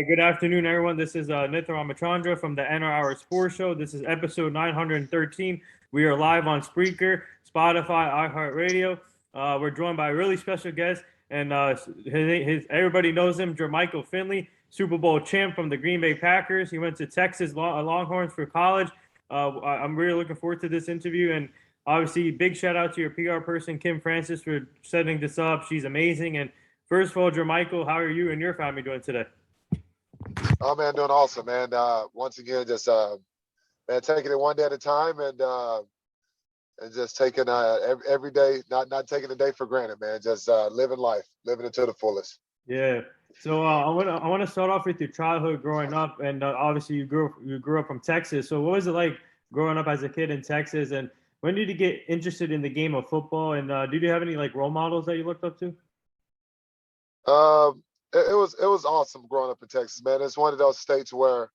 Good afternoon, everyone. This is Nithya Ramachandra from the NR Hour Sports Show. This is episode 913. We are live on Spreaker, Spotify, iHeartRadio. We're joined by a really special guest, and everybody knows him, Jermichael Finley, Super Bowl champ from the Green Bay Packers. He went to Texas Longhorns for college. I'm really looking forward to this interview, and obviously, big shout out to your PR person, Kim Francis, for setting this up. She's amazing. And first of all, Jermichael, how are you and your family doing today? Oh man, doing awesome, man. Once again, just man, taking it one day at a time, and just taking every day, not taking the day for granted, man. Just living life, living it to the fullest. Yeah. So I want to start off with your childhood growing up, and obviously you grew up from Texas. So what was it like growing up as a kid in Texas, and when did you get interested in the game of football? And did you have any like role models that you looked up to? It was awesome growing up in Texas, man. It's one of those states where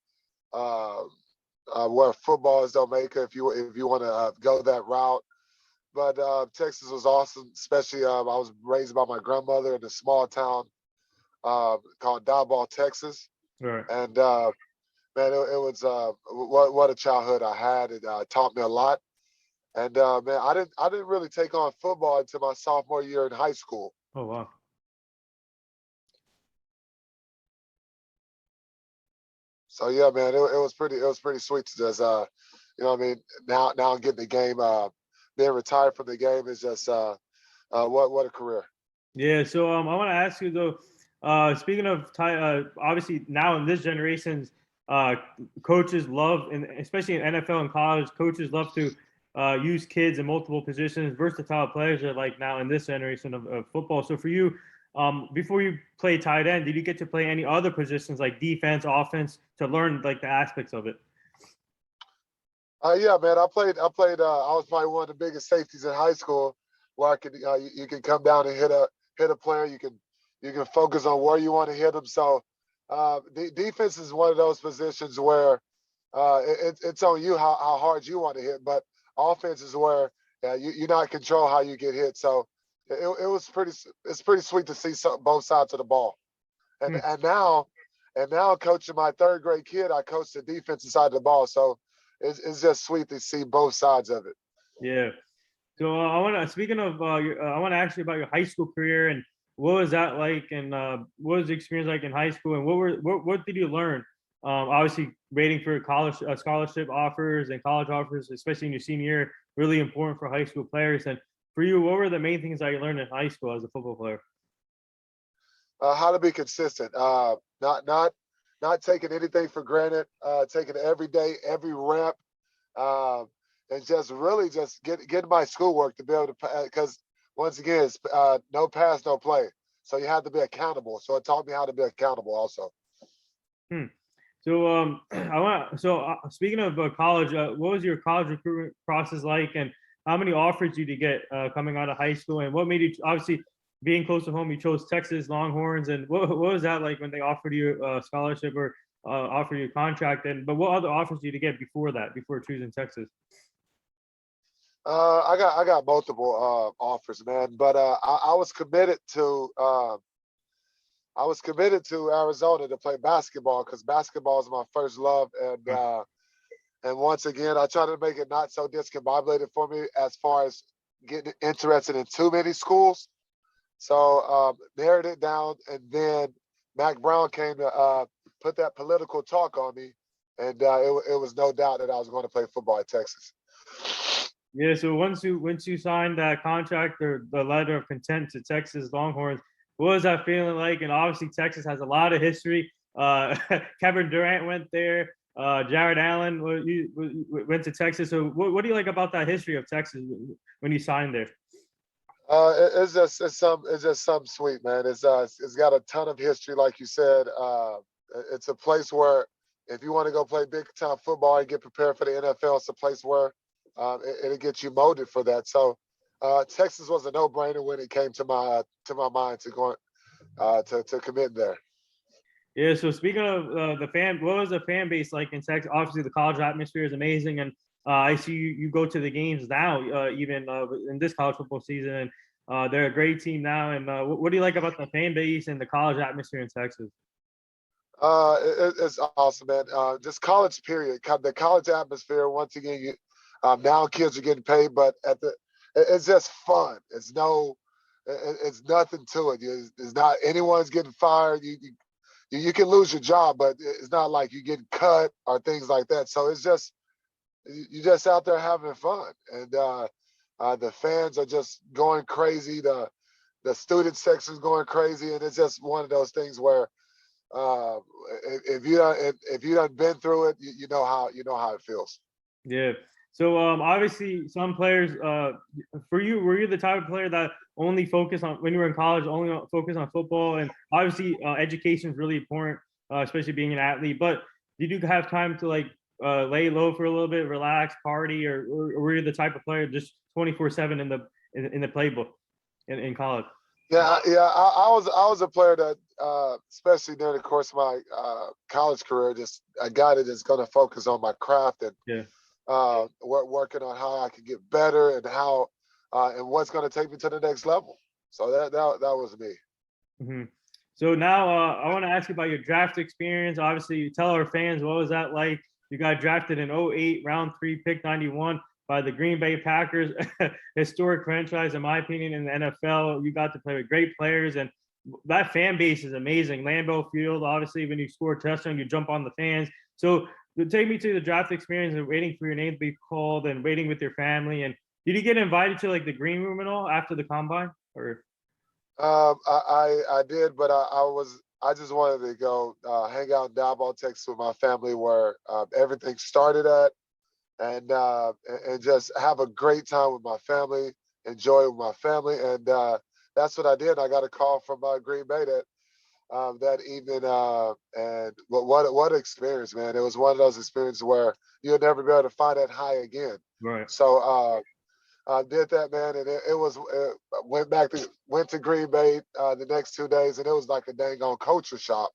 football is the maker if you want to go that route. But Texas was awesome, especially I was raised by my grandmother in a small town called Diboll, Texas. Right. And man, it was what a childhood I had. It taught me a lot. And man, I didn't really take on football until my sophomore year in high school. Oh wow. So yeah, man, it was pretty sweet to just you know what I mean, now I'm getting the game, being retired from the game is just what a career. Yeah. So I want to ask you though. Speaking of obviously now in this generation's coaches love, and especially in NFL and college, coaches love to use kids in multiple positions. Versatile players are like now in this generation of football. So for you, before you play tight end, did you get to play any other positions like defense, offense, to learn like the aspects of it? Yeah, man, I played. I was probably one of the biggest safeties in high school, where I could you can come down and hit a player. You can focus on where you want to hit them. So defense is one of those positions where it's on you how hard you want to hit, but offense is where you not control how you get hit. So it's pretty sweet to see both sides of the ball. And Hmm. now coaching my third grade kid, I coach the defensive side of the ball. So it's just sweet to see both sides of it. Yeah. So I want to speaking of I want to ask you about your high school career and what was that like, and what was the experience like in high school, and what did you learn? Obviously, waiting for college scholarship offers and college offers, especially in your senior year, really important for high school players. And for you, what were the main things that you learned in high school as a football player? How to be consistent, not taking anything for granted, taking every day, every rep, uh, and just really just get my schoolwork to be able to, because once again, it's no pass, no play. So you have to be accountable. So it taught me how to be accountable also. Hmm. So I want so speaking of college, what was your college recruitment process like, and how many offers did you get coming out of high school, and what made you obviously being close to home? You chose Texas Longhorns, and what was that like when they offered you a scholarship or offered you a contract? And but what other offers did you get before that, before choosing Texas? I got multiple offers, man, but I was committed to Arizona to play basketball because basketball is my first love, and once again, I try to make it not so discombobulated for me as far as getting interested in too many schools. So narrowed it down, and then Mac Brown came to put that political talk on me, and it was no doubt that I was going to play football at Texas. Yeah, so once you signed that contract or the letter of content to Texas Longhorns, what was that feeling like? And obviously, Texas has a lot of history. Kevin Durant went there. Jared Allen went to Texas. So, what do you like about that history of Texas when you signed there? It's just something sweet, man. It's got a ton of history, like you said. It's a place where if you want to go play big time football and get prepared for the NFL, it's a place where it'll get you molded for that. So Texas was a no-brainer when it came to my mind to go to commit there. Yeah. So speaking of the fan, what was the fan base like in Texas? Obviously, the college atmosphere is amazing, and I see you go to the games now, even in this college football season, and they're a great team now. And what do you like about the fan base and the college atmosphere in Texas? It's awesome, man. Just college period, the college atmosphere. Once again, now kids are getting paid, but it's just fun. It's nothing to it. It's not anyone's getting fired. You can lose your job, but it's not like you getting cut or things like that. So it's just you're just out there having fun, and the fans are just going crazy. The student section's going crazy, and it's just one of those things where uh, if you done been through it, you know how it feels. Yeah. So obviously some players for you, were you the type of player that only focus on when you were in college, only focus on football? And obviously education is really important, especially being an athlete. But did you have time to like lay low for a little bit, relax, party, or were you the type of player just 24/7 in the playbook in college? Yeah. I was a player that, especially during the course of my college career, just a guy that is going to focus on my craft and Yeah. working on how I can get better and how and what's going to take me to the next level. So that was me. Mm-hmm. So now I want to ask you about your draft experience. Obviously, you tell our fans what was that like? You got drafted in '08, round 3, pick 91 by the Green Bay Packers, historic franchise in my opinion in the NFL. You got to play with great players, and that fan base is amazing. Lambeau Field, obviously, when you score a touchdown, you jump on the fans. So take me to the draft experience and waiting for your name to be called and waiting with your family. And did you get invited to like the green room and all after the combine? Or I did, but I just wanted to go hang out in Dallas, Texas with my family, where everything started at, and just have a great time with my family, enjoy it with my family, and that's what I did. I got a call from Green Bay that evening, and what experience, man! It was one of those experiences where you'll never be able to find that high again. right. So I did that, man, and went to Green Bay the next 2 days, and it was like a dang on culture shock.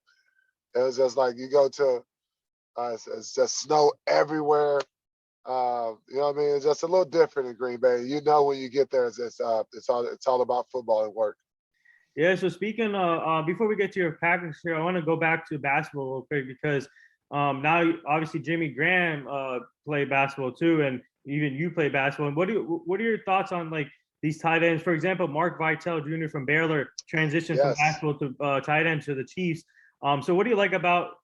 It was just like you go to, it's just snow everywhere. You know what I mean? It's just a little different in Green Bay. You know when you get there, it's all about football and work. Yeah, so speaking before we get to your Packers here, I want to go back to basketball real quick because now obviously Jimmy Graham played basketball too, and even you play basketball. And what are your thoughts on like these tight ends? For example, Mark Vitel Jr. from Baylor transitioned from Yes. basketball to tight end to the Chiefs. So what do you like about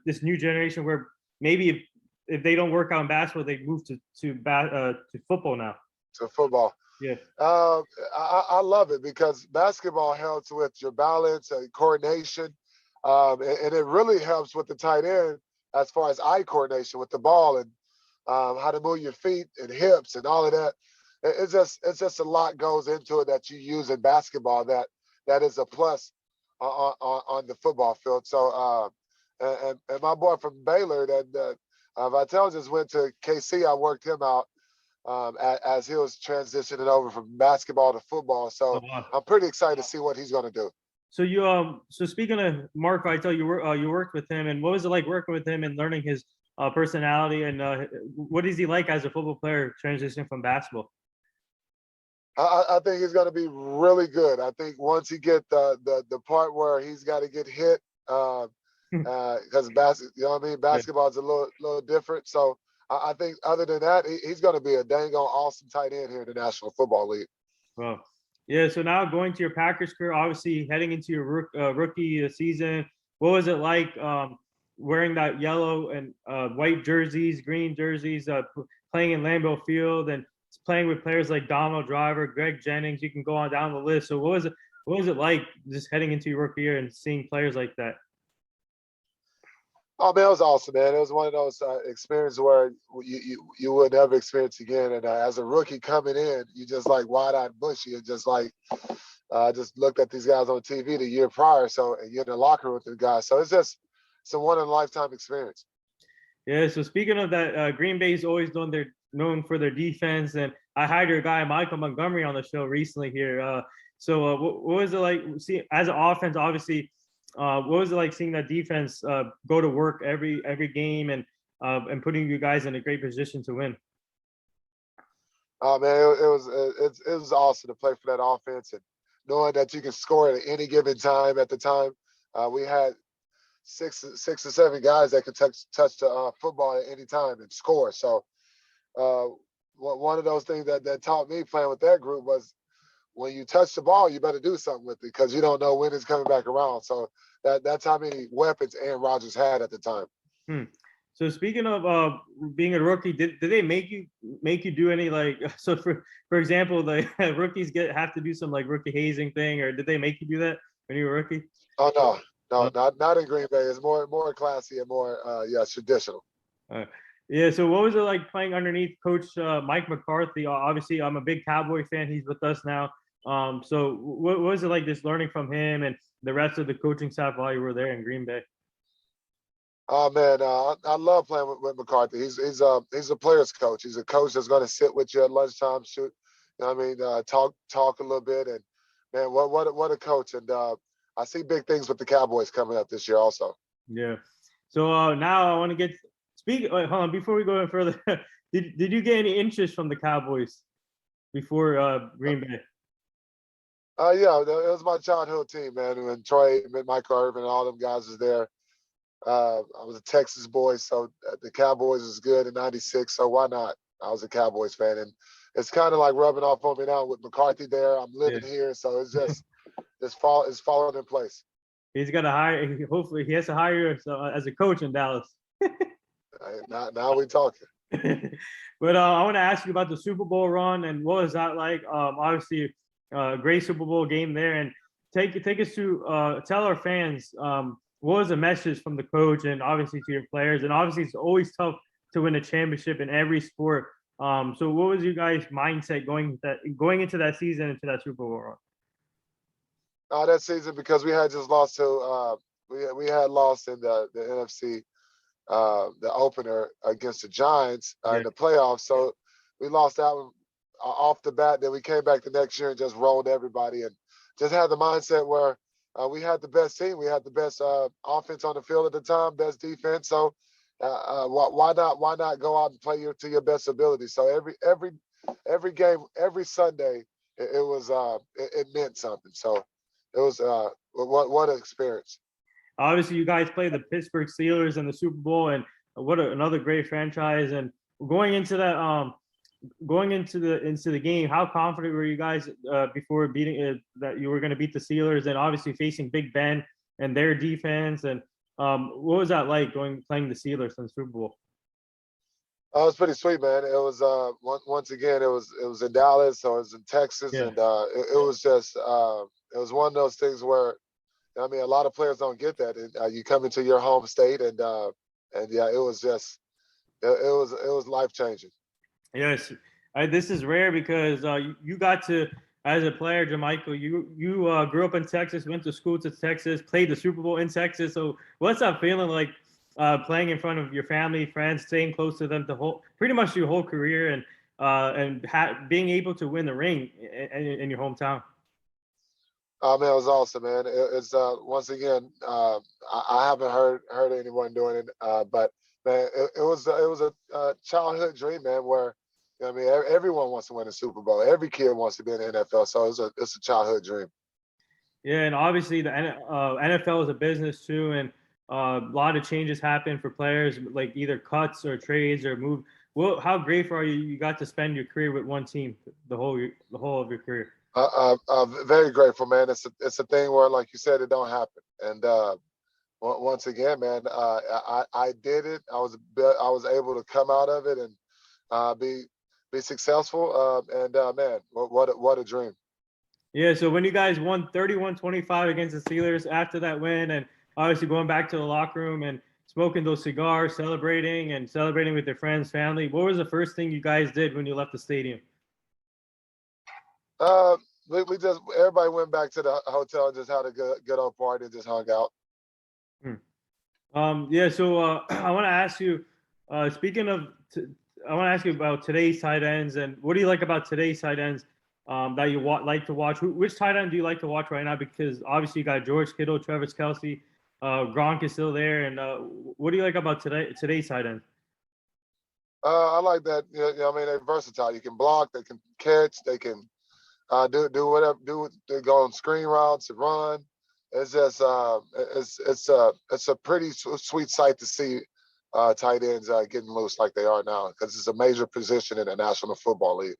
this new generation where maybe if they don't work out in basketball, they move to football now? To football. Yeah. I love it because basketball helps with your balance and coordination, and it really helps with the tight end as far as eye coordination with the ball and how to move your feet and hips and all of that. It's just a lot goes into it that you use in basketball that is a plus on the football field. So and my boy from Baylor that Vitel just went to KC. I worked him out as he was transitioning over from basketball to football. So Oh, wow. I'm pretty excited to see what he's going to do. So so speaking of Mark Vital, you worked with him, and what was it like working with him and learning his personality, and what is he like as a football player transitioning from basketball? I think he's going to be really good. I think once he get the part where he's got to get hit, because you know what I mean, basketball is a little different. So I think other than that, he's going to be a dang on awesome tight end here in the National Football League. Well, yeah. So now going to your Packers career, obviously heading into your rookie season, what was it like wearing that yellow and white jerseys, green jerseys, playing in Lambeau Field and playing with players like Donald Driver, Greg Jennings? You can go on down the list. So what was it? What was it like just heading into your rookie year and seeing players like that? Oh man, it was awesome, man. It was one of those experiences where you would never experience again. And as a rookie coming in, you just like wide-eyed, bushy, and just like just looked at these guys on TV the year prior. So and you're in the locker room with the guys. So it's a one in a lifetime experience. Yeah. So speaking of that, Green Bay's always known for their defense, and I hired your guy Michael Montgomery on the show recently here. So what was it like? See, as an offense, obviously. What was it like seeing that defense go to work every game and putting you guys in a great position to win? Oh man, it was awesome to play for that offense and knowing that you can score at any given time. At the time, we had six or seven guys that can touch the football at any time and score. So one of those things that taught me playing with that group was when you touch the ball, you better do something with it because you don't know when it's coming back around. So that's how many weapons Aaron Rodgers had at the time. So speaking of being a rookie, did they make you do any so for example, the rookies have to do some rookie hazing thing, or did they make you do that when you were a rookie? Oh no, not in Green Bay. It's more classy and more traditional. Yeah. So what was it like playing underneath Coach Mike McCarthy? Obviously, I'm a big Cowboy fan. He's with us now. So what was it like just learning from him and the rest of the coaching staff while you were there in Green Bay? Oh man, I love playing with McCarthy. He's a player's coach. He's a coach that's going to sit with you at lunchtime, shoot. You know what I mean? Talk a little bit, and man, what a coach. And I see big things with the Cowboys coming up this year also. Yeah. So now I want to hold on before we go any further. did you get any interest from the Cowboys before Green Bay? Yeah, it was my childhood team, man. When Troy, Michael Irvin, and all them guys was there. I was a Texas boy, so the Cowboys was good in '96. So why not? I was a Cowboys fan, and it's kind of like rubbing off on me now with McCarthy there. I'm living here, so it's just it's falling in place. He's got to hire. Hopefully, he has to hire you as a coach in Dallas. Now we talking. But I want to ask you about the Super Bowl run and what was that like? Obviously, great Super Bowl game there, and take us to tell our fans what was the message from the coach and obviously to your players, and obviously it's always tough to win a championship in every sport. So what was your guys' mindset going into that season, into that Super Bowl run? That season, because we had just lost to we had lost in the NFC the opener against the Giants in the playoffs. So we lost that one off the bat. Then we came back the next year and just rolled everybody and just had the mindset where we had the best team. We had the best offense on the field at the time, best defense. So why not go out and play to your best ability? So every game, every Sunday, it meant something. So it was what an experience. Obviously, you guys played the Pittsburgh Steelers in the Super Bowl, and another great franchise. And going into that, going into the game, how confident were you guys before beating that you were going to beat the Steelers, and obviously facing Big Ben and their defense? And what was that like playing the Steelers in the Super Bowl? It was pretty sweet, man. It was once again it was in Dallas, so it was in Texas, and it was just it was one of those things where I mean a lot of players don't get that. And, you come into your home state, and yeah, it was just it was life changing. Yes, this is rare because you got to, as a player, Jermichael, you grew up in Texas, went to school to Texas, played the Super Bowl in Texas. So what's that feeling like playing in front of your family, friends, staying close to them pretty much your whole career, and being able to win the ring in your hometown? Oh man, it was awesome, man. It's once again, I haven't heard anyone doing it, but man, it was a childhood dream, man. Where I mean, everyone wants to win a Super Bowl. Every kid wants to be in the NFL, so it's a childhood dream. Yeah, and obviously the NFL is a business too, and a lot of changes happen for players, like either cuts or trades or move. Well, how grateful are you? You got to spend your career with one team, the whole of your career. Very grateful, man. It's a thing where, like you said, it don't happen. And once again, man, I did it. I was able to come out of it and be successful. And man, what a dream. Yeah. So when you guys won 31-25 against the Steelers after that win, and obviously going back to the locker room and smoking those cigars, celebrating with your friends, family, what was the first thing you guys did when you left the stadium? We just everybody went back to the hotel and just had a good old party and just hung out. Yeah. So I want to ask you. Speaking of, I want to ask you about today's tight ends, and what do you like about today's tight ends that you like to watch? Which tight end do you like to watch right now? Because obviously you got George Kittle, Travis Kelce, Gronk is still there, and what do you like about today's tight ends? I like that. You know, I mean, they're versatile. You can block, they can catch, they can do whatever. They go on screen routes and run. it's just it's a pretty sweet sight to see tight ends getting loose like they are now, because it's a major position in the National Football League.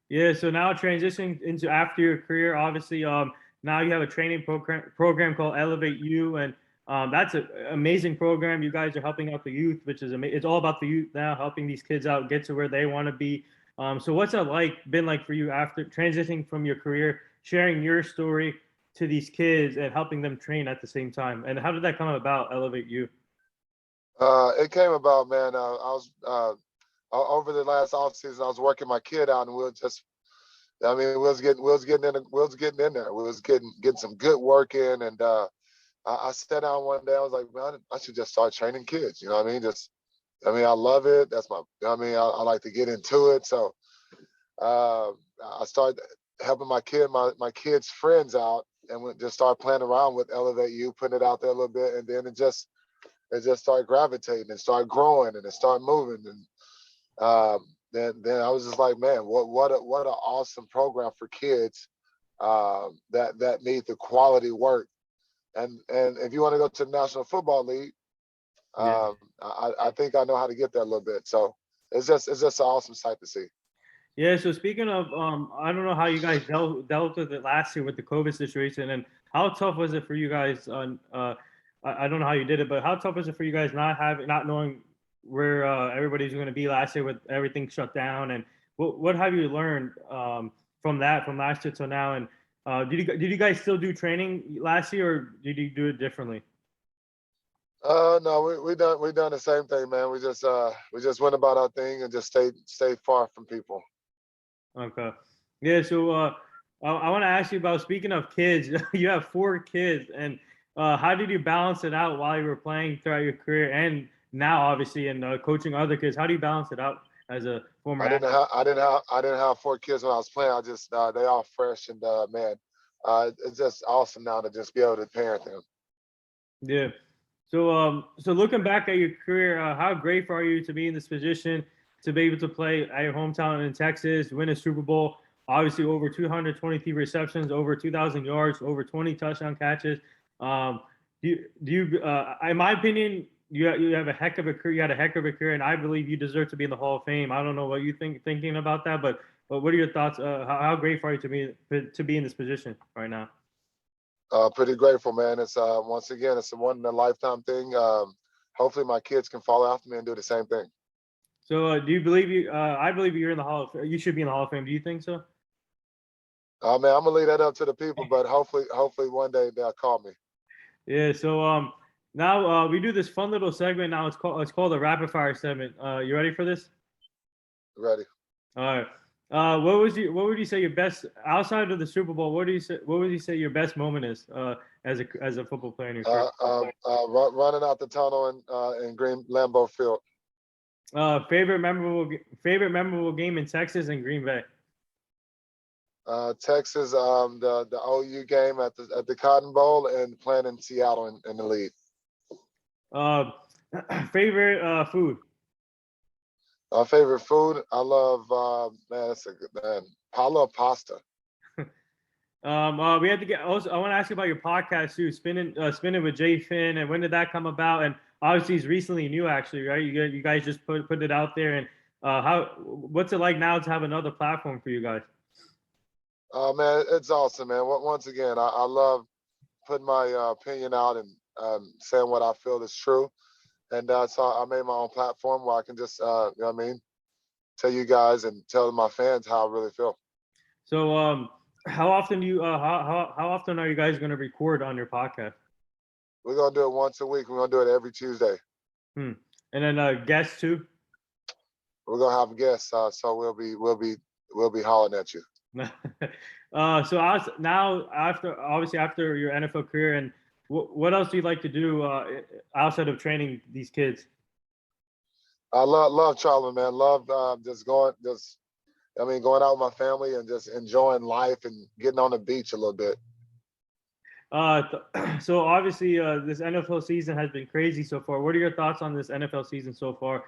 Yeah, so now transitioning into after your career, obviously, now you have a training program called Elevate U, and that's an amazing program. You guys are helping out the youth, which is amazing. It's all about the youth now, helping these kids out get to where they want to be. So what's it been like for you after transitioning from your career, sharing your story to these kids and helping them train at the same time? And how did that come about, Elevate U? It came about, man. I was over the last offseason, I was working my kid out, and we was getting in there. We was getting some good work in, and I sat down one day. I was like, man, I should just start training kids. You know what I mean? I love it. That's my. You know what I mean, I like to get into it. So I started helping my kids' friends out, and we just started playing around with Elevate U, putting it out there a little bit, and then it just started gravitating and started growing and it started moving. And then I was just like, man, what an awesome program for kids that need the quality work. And if you want to go to the National Football League, Yeah. I think I know how to get there a little bit. So it's just an awesome sight to see. Yeah. So speaking of, I don't know how you guys dealt with it last year with the COVID situation, and how tough was it for you guys on? I don't know how you did it, but how tough was it for you guys not knowing where everybody's going to be last year with everything shut down? And what have you learned from last year till now? And did you guys still do training last year, or did you do it differently? No, we done the same thing, man. We just went about our thing and just stayed far from people. Okay. Yeah. So I want to ask you about, speaking of kids, you have 4 kids, and how did you balance it out while you were playing throughout your career and now obviously and coaching other kids? How do you balance it out as a former athlete? I didn't have 4 kids when I was playing. I just they all fresh, and man, it's just awesome now to just be able to parent them. Yeah. So looking back at your career, how grateful are you to be in this position, to be able to play at your hometown in Texas, win a Super Bowl, obviously over 223 receptions, over 2,000 yards, over 20 touchdown catches. In my opinion, you have a heck of a career. You had a heck of a career, and I believe you deserve to be in the Hall of Fame. I don't know what you thinking about that, but what are your thoughts? How grateful are you to be in this position right now? Pretty grateful, man. It's once again, it's a one in a lifetime thing. Hopefully, my kids can follow after me and do the same thing. So, do you believe you? I believe you're in the Hall of. You should be in the Hall of Fame. Do you think so? Man, I'm gonna leave that up to the people, but hopefully one day they'll call me. Yeah. So now we do this fun little segment. Now it's called a rapid fire segment. You ready for this? Ready? All right. What would you say your best outside of the Super Bowl? What would you say your best moment is as a football player in your career? Running out the tunnel in Green Lambeau Field. Favorite memorable game in Texas and Green Bay. Texas, the OU game at the Cotton Bowl, and playing in Seattle in the league. Favorite food. Favorite food, I love man. That's a good man. I love pasta. We had to get. Also, I want to ask you about your podcast too, spinning with JFin, and when did that come about? And obviously, it's recently new, actually, right? You guys just put it out there, and what's it like now to have another platform for you guys? Man, it's awesome, man. Once again, I love putting my opinion out and saying what I feel is true. And so I made my own platform where I can just, you know what I mean, tell you guys and tell my fans how I really feel. So, how often how often are you guys going to record on your podcast? We're gonna do it once a week. We're gonna do it every Tuesday. And then guests too. We're gonna have guests, so we'll be hollering at you. So now after your NFL career, and what else do you like to do outside of training these kids? I love traveling, man. Love going out with my family and just enjoying life and getting on the beach a little bit. So obviously this NFL season has been crazy so far. What are your thoughts on this NFL season so far?